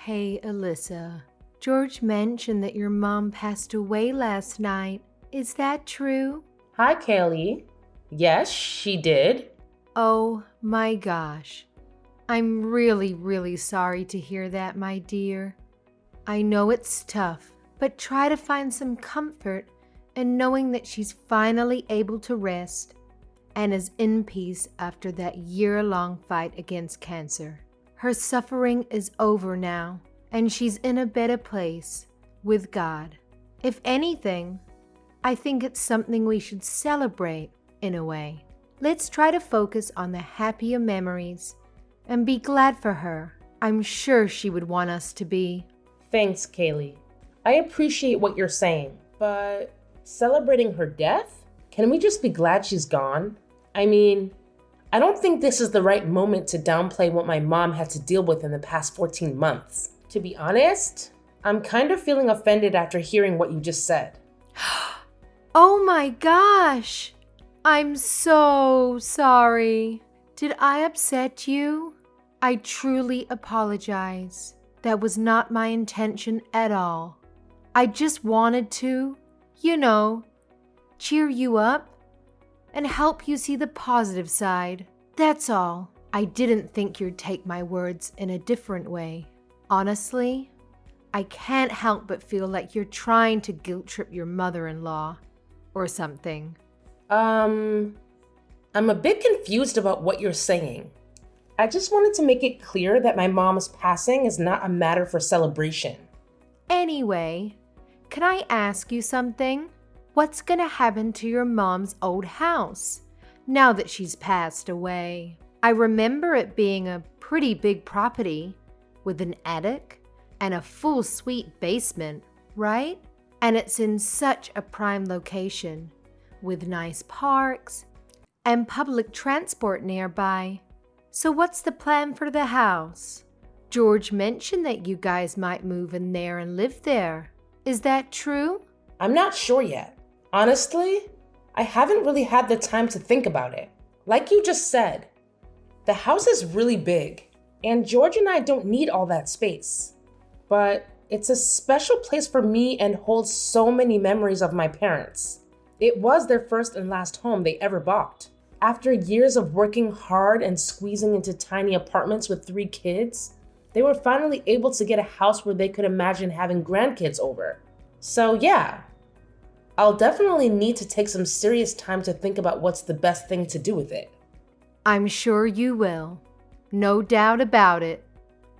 Hey, Alyssa. George mentioned that your mom passed away last night. Is that true? Hi, Kaylee. Yes, she did. Oh my gosh. I'm really, really sorry to hear that, my dear. I know it's tough, but try to find some comfort in knowing that she's finally able to rest and is in peace after that year-long fight against cancer. Her suffering is over now, and she's in a better place with God. If anything, I think it's something we should celebrate in a way. Let's try to focus on the happier memories and be glad for her. I'm sure she would want us to be. Thanks, Kaylee. I appreciate what you're saying, but celebrating her death? Can we just be glad she's gone? I mean, I don't think this is the right moment to downplay what my mom had to deal with in the past 14 months. To be honest, I'm kind of feeling offended after hearing what you just said. Oh my gosh! I'm so sorry. Did I upset you? I truly apologize. That was not my intention at all. I just wanted to, cheer you up and help you see the positive side. That's all. I didn't think you'd take my words in a different way. Honestly, I can't help but feel like you're trying to guilt trip your mother-in-law or something. I'm a bit confused about what you're saying. I just wanted to make it clear that my mom's passing is not a matter for celebration. Anyway, can I ask you something? What's gonna happen to your mom's old house now that she's passed away? I remember it being a pretty big property with an attic and a full suite basement, right? And it's in such a prime location with nice parks and public transport nearby. So what's the plan for the house? George mentioned that you guys might move in there and live there. Is that true? I'm not sure yet. Honestly, I haven't really had the time to think about it. Like you just said, the house is really big, and George and I don't need all that space. But it's a special place for me and holds so many memories of my parents. It was their first and last home they ever bought. After years of working hard and squeezing into tiny apartments with 3 kids, they were finally able to get a house where they could imagine having grandkids over. So yeah, I'll definitely need to take some serious time to think about what's the best thing to do with it. I'm sure you will. No doubt about it.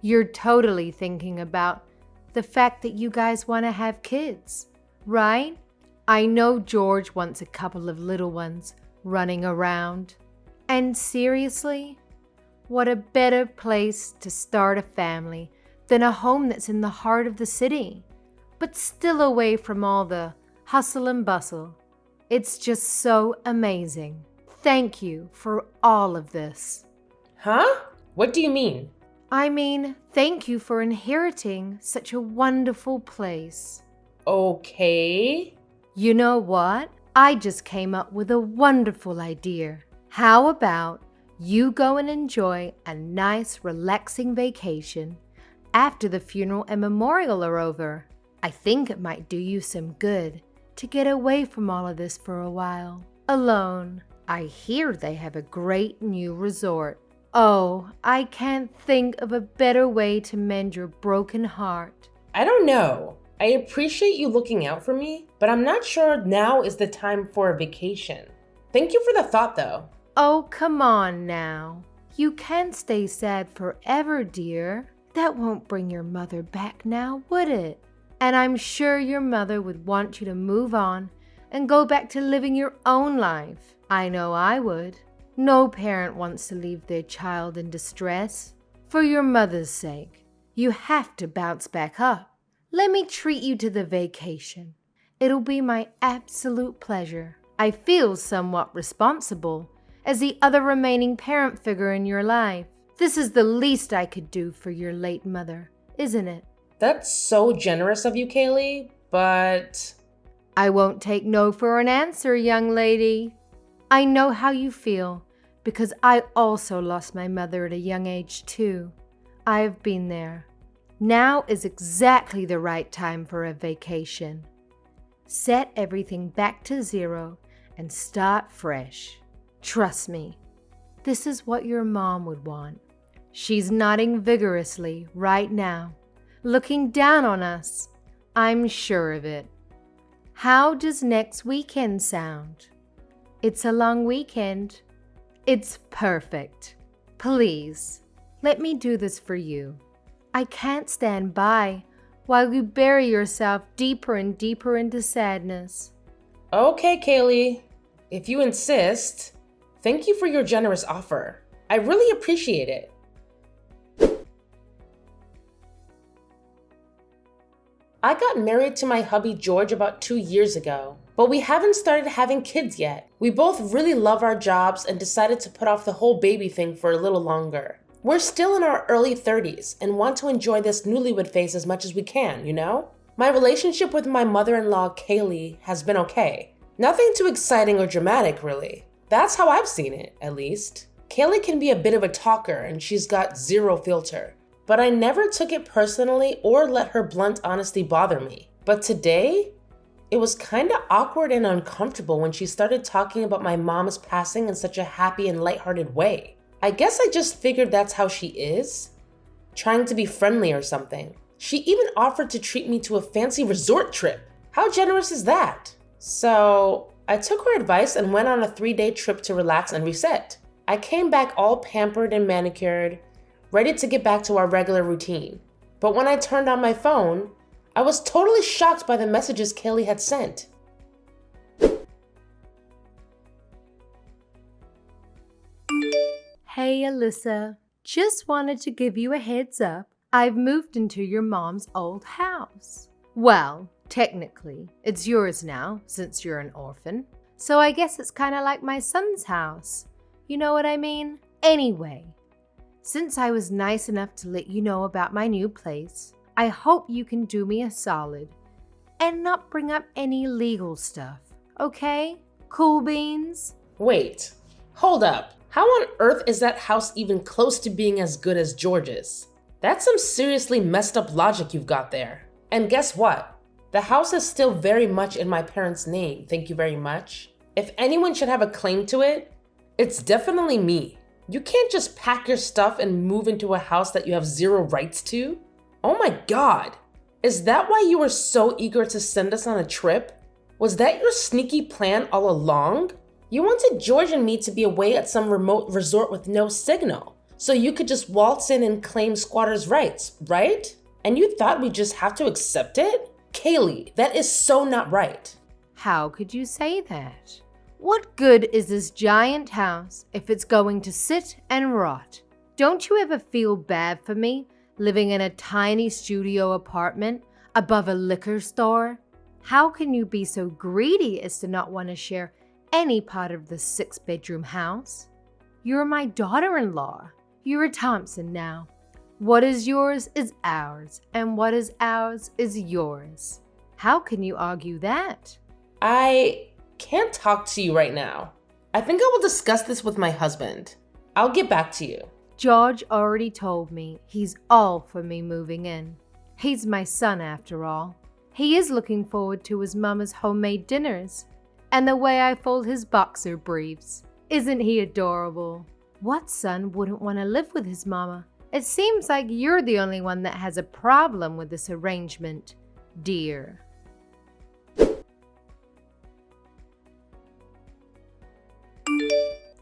You're totally thinking about the fact that you guys want to have kids, right? I know George wants a couple of little ones running around. And seriously, what a better place to start a family than a home that's in the heart of the city, but still away from all the hustle and bustle. It's just so amazing. Thank you for all of this. Huh? What do you mean? I mean, thank you for inheriting such a wonderful place. Okay. You know what? I just came up with a wonderful idea. How about you go and enjoy a nice, relaxing vacation after the funeral and memorial are over? I think it might do you some good to get away from all of this for a while. Alone. I hear they have a great new resort. Oh, I can't think of a better way to mend your broken heart. I don't know. I appreciate you looking out for me, but I'm not sure now is the time for a vacation. Thank you for the thought, though. Oh, come on now. You can't stay sad forever, dear. That won't bring your mother back now, would it? And I'm sure your mother would want you to move on and go back to living your own life. I know I would. No parent wants to leave their child in distress. For your mother's sake, you have to bounce back up. Let me treat you to the vacation. It'll be my absolute pleasure. I feel somewhat responsible as the other remaining parent figure in your life. This is the least I could do for your late mother, isn't it? That's so generous of you, Kaylee, but I won't take no for an answer, young lady. I know how you feel because I also lost my mother at a young age too. I've been there. Now is exactly the right time for a vacation. Set everything back to zero and start fresh. Trust me, this is what your mom would want. She's nodding vigorously right now, looking down on us. I'm sure of it. How does next weekend sound? It's a long weekend. It's perfect. Please, let me do this for you. I can't stand by while you bury yourself deeper and deeper into sadness. Okay, Kaylee, if you insist. Thank you for your generous offer. I really appreciate it. I got married to my hubby George about 2 years ago, but we haven't started having kids yet. We both really love our jobs and decided to put off the whole baby thing for a little longer. We're still in our early 30s and want to enjoy this newlywed phase as much as we can, you know? My relationship with my mother-in-law, Kaylee, has been okay. Nothing too exciting or dramatic, really. That's how I've seen it, at least. Kaylee can be a bit of a talker and she's got zero filter. But I never took it personally or let her blunt honesty bother me. But today, it was kinda awkward and uncomfortable when she started talking about my mom's passing in such a happy and lighthearted way. I guess I just figured that's how she is, trying to be friendly or something. She even offered to treat me to a fancy resort trip. How generous is that? So I took her advice and went on a 3-day trip to relax and reset. I came back all pampered and manicured, ready to get back to our regular routine. But when I turned on my phone, I was totally shocked by the messages Kaylee had sent. Hey Alyssa, just wanted to give you a heads up. I've moved into your mom's old house. Well, technically, it's yours now since you're an orphan. So I guess it's kind of like my son's house. You know what I mean? Anyway, since I was nice enough to let you know about my new place, I hope you can do me a solid and not bring up any legal stuff, okay? Cool beans? Wait, hold up. How on earth is that house even close to being as good as George's? That's some seriously messed up logic you've got there. And guess what? The house is still very much in my parents' name, thank you very much. If anyone should have a claim to it, it's definitely me. You can't just pack your stuff and move into a house that you have zero rights to. Oh my God. Is that why you were so eager to send us on a trip? Was that your sneaky plan all along? You wanted George and me to be away at some remote resort with no signal, so you could just waltz in and claim squatters' rights, right? And you thought we'd just have to accept it? Kaylee, that is so not right. How could you say that? What good is this giant house if it's going to sit and rot? Don't you ever feel bad for me living in a tiny studio apartment above a liquor store? How can you be so greedy as to not want to share any part of the 6-bedroom house? You're my daughter-in-law. You're a Thompson now. What is yours is ours, and what is ours is yours. How can you argue that? I can't talk to you right now. I think I will discuss this with my husband. I'll get back to you. George already told me he's all for me moving in. He's my son after all. He is looking forward to his mama's homemade dinners and the way I fold his boxer briefs. Isn't he adorable? What son wouldn't want to live with his mama? It seems like you're the only one that has a problem with this arrangement, dear.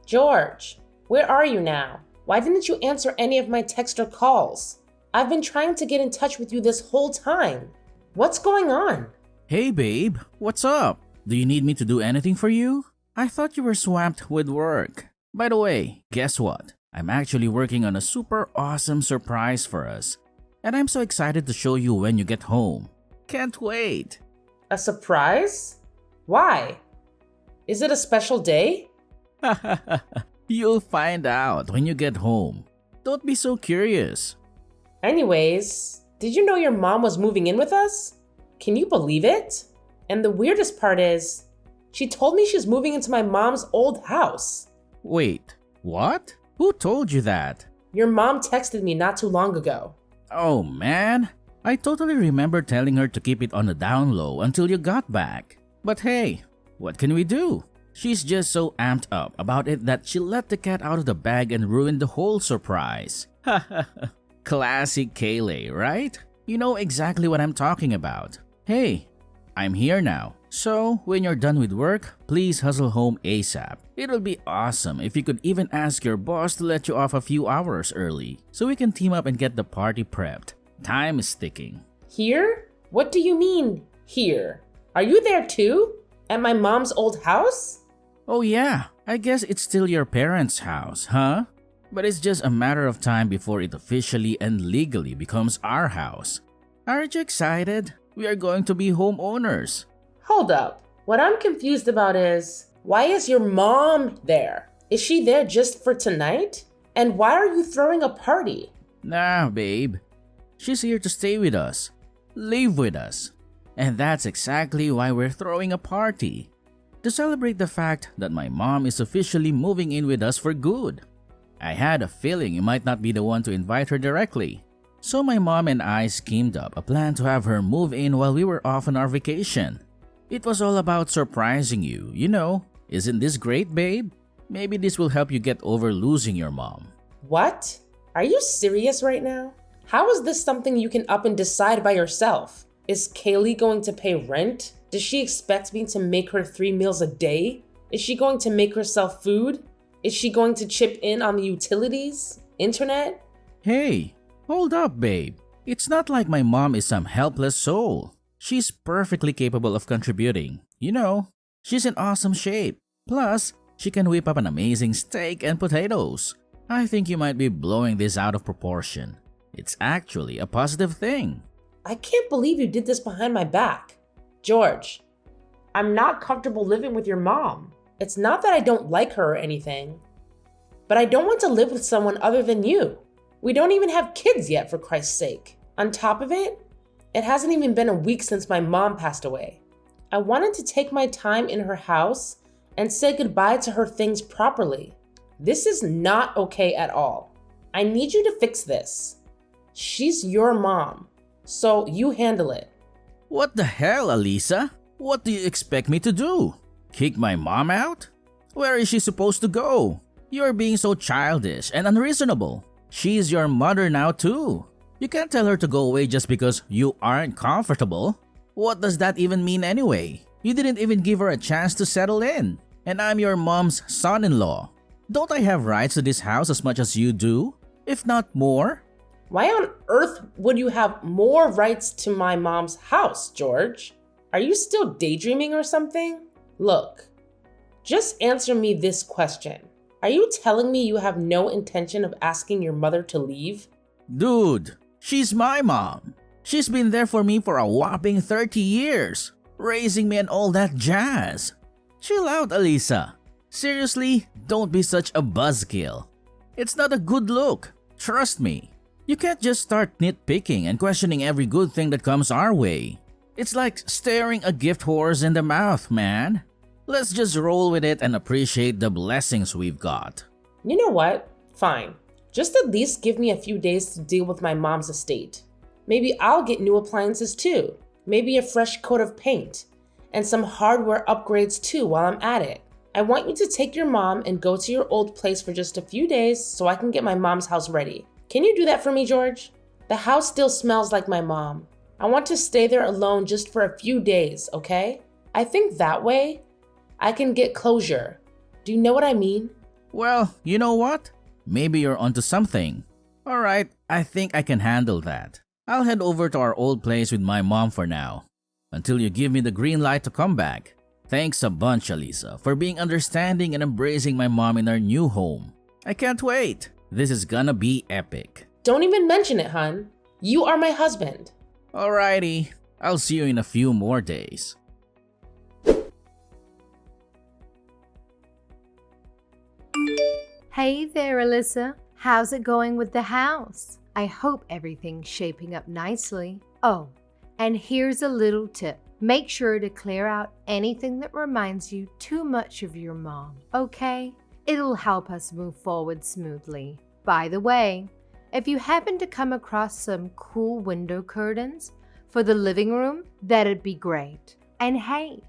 George, where are you now? Why didn't you answer any of my texts or calls? I've been trying to get in touch with you this whole time. What's going on? Hey babe, what's up? Do you need me to do anything for you? I thought you were swamped with work. By the way, guess what? I'm actually working on a super awesome surprise for us. And I'm so excited to show you when you get home. Can't wait. A surprise? Why? Is it a special day? You'll find out when you get home. Don't be so curious. Anyways, did you know your mom was moving in with us? Can you believe it? And the weirdest part is, she told me she's moving into my mom's old house. Wait, what? Who told you that? Your mom texted me not too long ago. Oh man, I totally remember telling her to keep it on the down low until you got back. But hey, what can we do? She's just so amped up about it that she let the cat out of the bag and ruined the whole surprise. Classic Kayleigh, right? You know exactly what I'm talking about. Hey, I'm here now. So, when you're done with work, please hustle home ASAP. It'll be awesome if you could even ask your boss to let you off a few hours early so we can team up and get the party prepped. Time is ticking. Here? What do you mean, here? Are you there too? At my mom's old house? Oh yeah, I guess it's still your parents' house, huh? But it's just a matter of time before it officially and legally becomes our house. Aren't you excited? We are going to be homeowners. Hold up. What I'm confused about is, why is your mom there? Is she there just for tonight? And why are you throwing a party? Nah, babe. She's here to stay with us, live with us. And that's exactly why we're throwing a party. To celebrate the fact that my mom is officially moving in with us for good. I had a feeling you might not be the one to invite her directly. So my mom and I schemed up a plan to have her move in while we were off on our vacation. It was all about surprising you, you know. Isn't this great, babe? Maybe this will help you get over losing your mom. What? Are you serious right now? How is this something you can up and decide by yourself? Is Kayleigh going to pay rent? Does she expect me to make her 3 meals a day? Is she going to make herself food? Is she going to chip in on the utilities? Internet? Hey, hold up, babe. It's not like my mom is some helpless soul. She's perfectly capable of contributing. You know, she's in awesome shape. Plus, she can whip up an amazing steak and potatoes. I think you might be blowing this out of proportion. It's actually a positive thing. I can't believe you did this behind my back. George, I'm not comfortable living with your mom. It's not that I don't like her or anything, but I don't want to live with someone other than you. We don't even have kids yet, for Christ's sake. On top of it, it hasn't even been a week since my mom passed away. I wanted to take my time in her house and say goodbye to her things properly. This is not okay at all. I need you to fix this. She's your mom, so you handle it. What the hell, Alisa? What do you expect me to do? Kick my mom out? Where is she supposed to go? You're being so childish and unreasonable. She's your mother now too. You can't tell her to go away just because you aren't comfortable. What does that even mean anyway? You didn't even give her a chance to settle in. And I'm your mom's son-in-law. Don't I have rights to this house as much as you do? If not more? Why on earth would you have more rights to my mom's house, George? Are you still daydreaming or something? Look, just answer me this question. Are you telling me you have no intention of asking your mother to leave? Dude, she's my mom. She's been there for me for a whopping 30 years, raising me and all that jazz. Chill out, Alisa. Seriously, don't be such a buzzkill. It's not a good look. Trust me. You can't just start nitpicking and questioning every good thing that comes our way. It's like staring a gift horse in the mouth, man. Let's just roll with it and appreciate the blessings we've got. You know what? Fine. Just at least give me a few days to deal with my mom's estate. Maybe I'll get new appliances too. Maybe a fresh coat of paint. And some hardware upgrades too while I'm at it. I want you to take your mom and go to your old place for just a few days so I can get my mom's house ready. Can you do that for me, George? The house still smells like my mom. I want to stay there alone just for a few days, okay? I think that way I can get closure. Do you know what I mean? Well, you know what? Maybe you're onto something. Alright, I think I can handle that. I'll head over to our old place with my mom for now. Until you give me the green light to come back. Thanks a bunch, Alisa, for being understanding and embracing my mom in our new home. I can't wait. This is gonna be epic. Don't even mention it, hun. You are my husband. Alrighty, I'll see you in a few more days. Hey there, Alyssa. How's it going with the house? I hope everything's shaping up nicely. Oh, and here's a little tip. Make sure to clear out anything that reminds you too much of your mom, okay? It'll help us move forward smoothly. By the way, If you happen to come across some cool window curtains for the living room, that'd be great. And hey,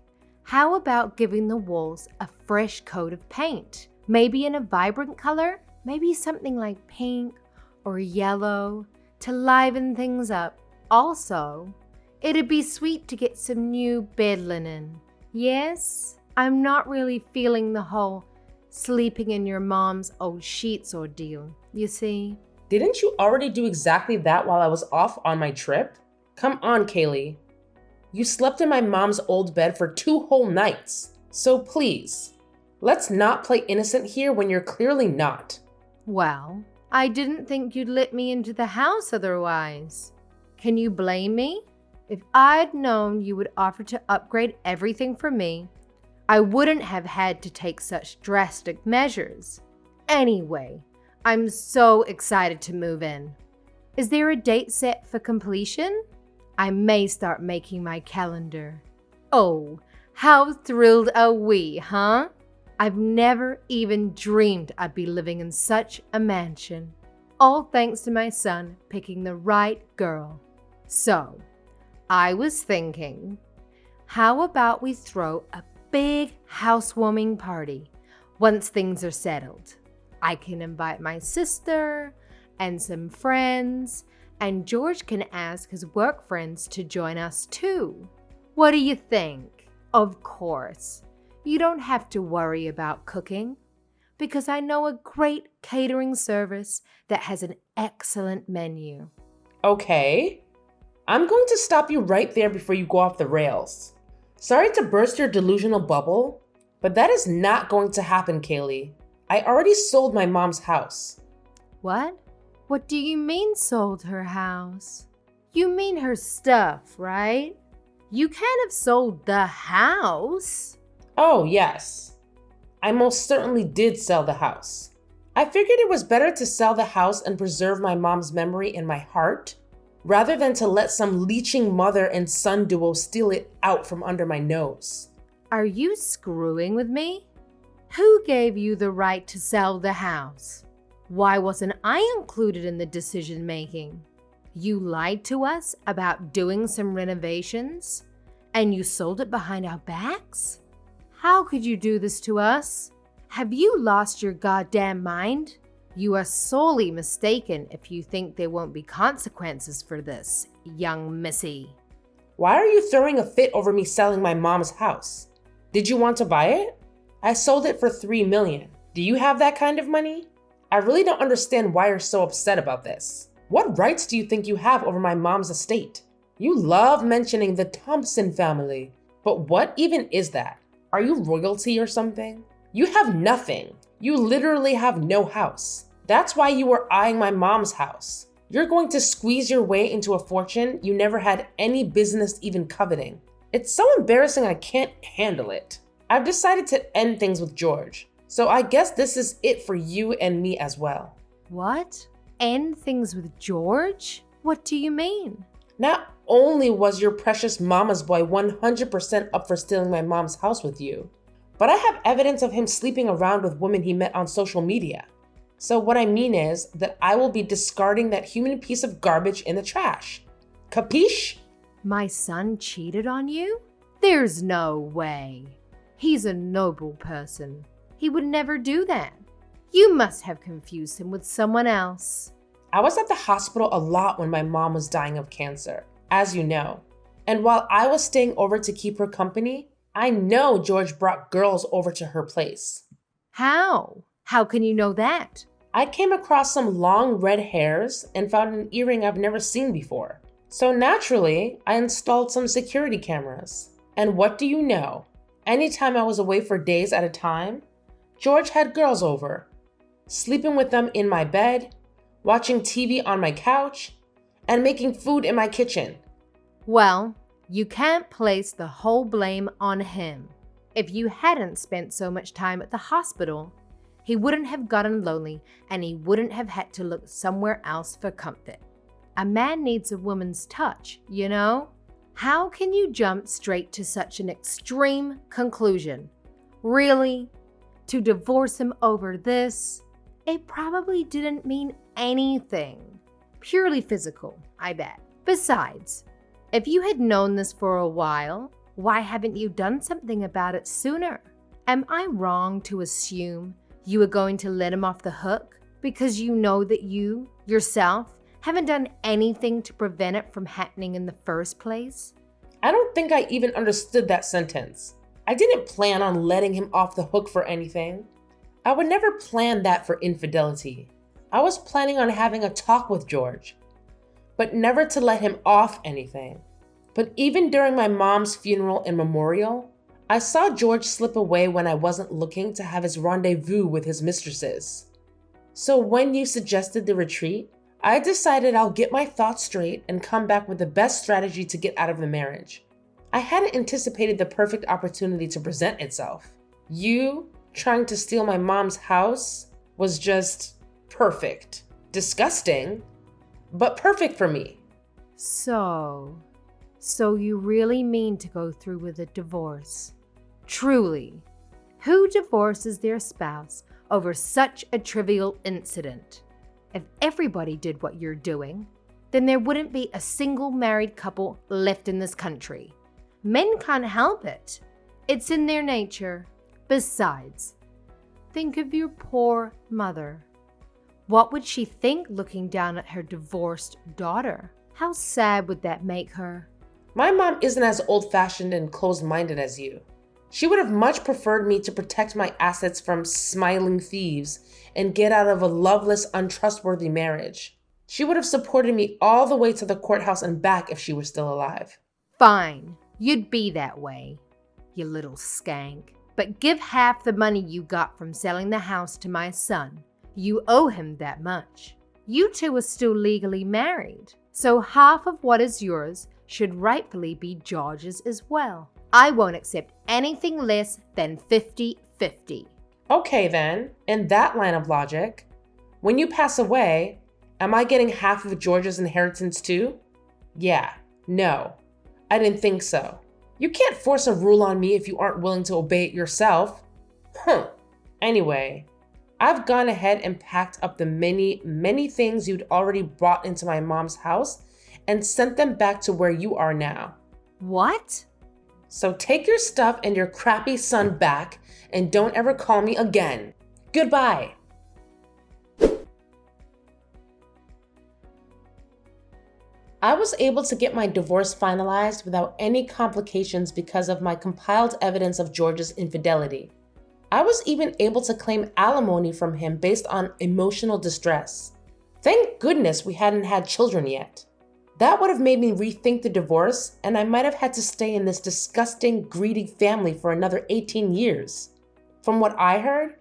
how about giving the walls a fresh coat of paint? Maybe in a vibrant color, maybe something like pink or yellow to liven things up. Also, it'd be sweet to get some new bed linen. Yes, I'm not really feeling the whole sleeping in your mom's old sheets ordeal, you see. Didn't you already do exactly that while I was off on my trip? Come on, Kaylee. You slept in my mom's old bed for 2 whole nights. So please, let's not play innocent here when you're clearly not. Well, I didn't think you'd let me into the house otherwise. Can you blame me? If I'd known you would offer to upgrade everything for me, I wouldn't have had to take such drastic measures. Anyway, I'm so excited to move in. Is there a date set for completion? I may start making my calendar. Oh, how thrilled are we, huh? I've never even dreamed I'd be living in such a mansion. All thanks to my son picking the right girl. So, I was thinking, how about we throw a big housewarming party once things are settled? I can invite my sister and some friends, and George can ask his work friends to join us too. What do you think? Of course, you don't have to worry about cooking because I know a great catering service that has an excellent menu. Okay. I'm going to stop you right there before you go off the rails. Sorry to burst your delusional bubble, but that is not going to happen, Kaylee. I already sold my mom's house. What? What do you mean sold her house? You mean her stuff, right? You can't have sold the house. Oh, yes. I most certainly did sell the house. I figured it was better to sell the house and preserve my mom's memory in my heart, rather than to let some leeching mother and son duo steal it out from under my nose. Are you screwing with me? Who gave you the right to sell the house? Why wasn't I included in the decision making? You lied to us about doing some renovations, and you sold it behind our backs? How could you do this to us? Have you lost your goddamn mind? You are sorely mistaken if you think there won't be consequences for this, young missy. Why are you throwing a fit over me selling my mom's house? Did you want to buy it? I sold it for $3 million. Do you have that kind of money? I really don't understand why you're so upset about this. What rights do you think you have over my mom's estate? You love mentioning the Thompson family, but what even is that? Are you royalty or something? You have nothing. You literally have no house. That's why you were eyeing my mom's house. You're going to squeeze your way into a fortune you never had any business even coveting. It's so embarrassing I can't handle it. I've decided to end things with George, so I guess this is it for you and me as well. What? End things with George? What do you mean? Not only was your precious mama's boy 100% up for stealing my mom's house with you, but I have evidence of him sleeping around with women he met on social media. So what I mean is that I will be discarding that human piece of garbage in the trash. Capiche? My son cheated on you? There's no way. He's a noble person. He would never do that. You must have confused him with someone else. I was at the hospital a lot when my mom was dying of cancer, as you know. And while I was staying over to keep her company, I know George brought girls over to her place. How? How can you know that? I came across some long red hairs and found an earring I've never seen before. So naturally, I installed some security cameras. And what do you know? Anytime I was away for days at a time, George had girls over, sleeping with them in my bed, watching TV on my couch, and making food in my kitchen. Well, you can't place the whole blame on him. If you hadn't spent so much time at the hospital, he wouldn't have gotten lonely and he wouldn't have had to look somewhere else for comfort. A man needs a woman's touch, you know? How can you jump straight to such an extreme conclusion? Really? To divorce him over this? It probably didn't mean anything. Purely physical, I bet. Besides, if you had known this for a while, why haven't you done something about it sooner? Am I wrong to assume you were going to let him off the hook because you know that you, yourself, haven't done anything to prevent it from happening in the first place? I don't think I even understood that sentence. I didn't plan on letting him off the hook for anything. I would never plan that for infidelity. I was planning on having a talk with George, but never to let him off anything. But even during my mom's funeral and memorial, I saw George slip away when I wasn't looking to have his rendezvous with his mistresses. So when you suggested the retreat, I decided I'll get my thoughts straight and come back with the best strategy to get out of the marriage. I hadn't anticipated the perfect opportunity to present itself. You trying to steal my mom's house was just perfect. Disgusting, but perfect for me. So you really mean to go through with a divorce? Truly, who divorces their spouse over such a trivial incident? If everybody did what you're doing, then there wouldn't be a single married couple left in this country. Men can't help it. It's in their nature. Besides, think of your poor mother. What would she think looking down at her divorced daughter? How sad would that make her? My mom isn't as old-fashioned and closed-minded as you. She would have much preferred me to protect my assets from smiling thieves and get out of a loveless, untrustworthy marriage. She would have supported me all the way to the courthouse and back if she were still alive. Fine, you'd be that way, you little skank. But give half the money you got from selling the house to my son. You owe him that much. You two are still legally married, so half of what is yours should rightfully be George's as well. I won't accept anything less than 50-50. Okay then, in that line of logic, when you pass away, am I getting half of George's inheritance too? Yeah, no, I didn't think so. You can't force a rule on me if you aren't willing to obey it yourself. Anyway, I've gone ahead and packed up the many things you'd already brought into my mom's house and sent them back to where you are now. What? So take your stuff and your crappy son back and don't ever call me again. Goodbye. I was able to get my divorce finalized without any complications because of my compiled evidence of George's infidelity. I was even able to claim alimony from him based on emotional distress. Thank goodness we hadn't had children yet. That would have made me rethink the divorce, and I might have had to stay in this disgusting, greedy family for another 18 years. From what I heard,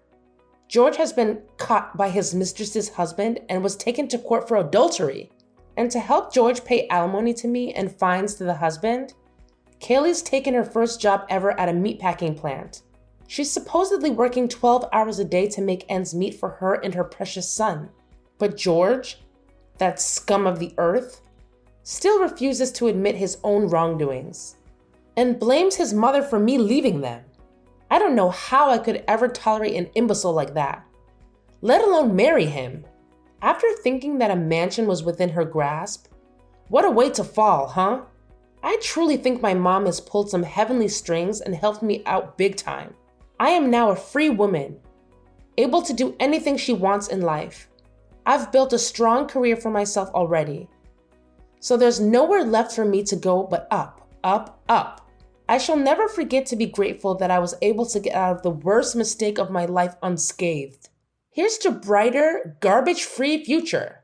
George has been caught by his mistress's husband and was taken to court for adultery. And to help George pay alimony to me and fines to the husband, Kaylee's taken her first job ever at a meatpacking plant. She's supposedly working 12 hours a day to make ends meet for her and her precious son. But George, that scum of the earth, still refuses to admit his own wrongdoings and blames his mother for me leaving them. I don't know how I could ever tolerate an imbecile like that, let alone marry him. After thinking that a mansion was within her grasp, what a way to fall, huh? I truly think my mom has pulled some heavenly strings and helped me out big time. I am now a free woman, able to do anything she wants in life. I've built a strong career for myself already. So there's nowhere left for me to go but up, up, up. I shall never forget to be grateful that I was able to get out of the worst mistake of my life unscathed. Here's to brighter, garbage-free future.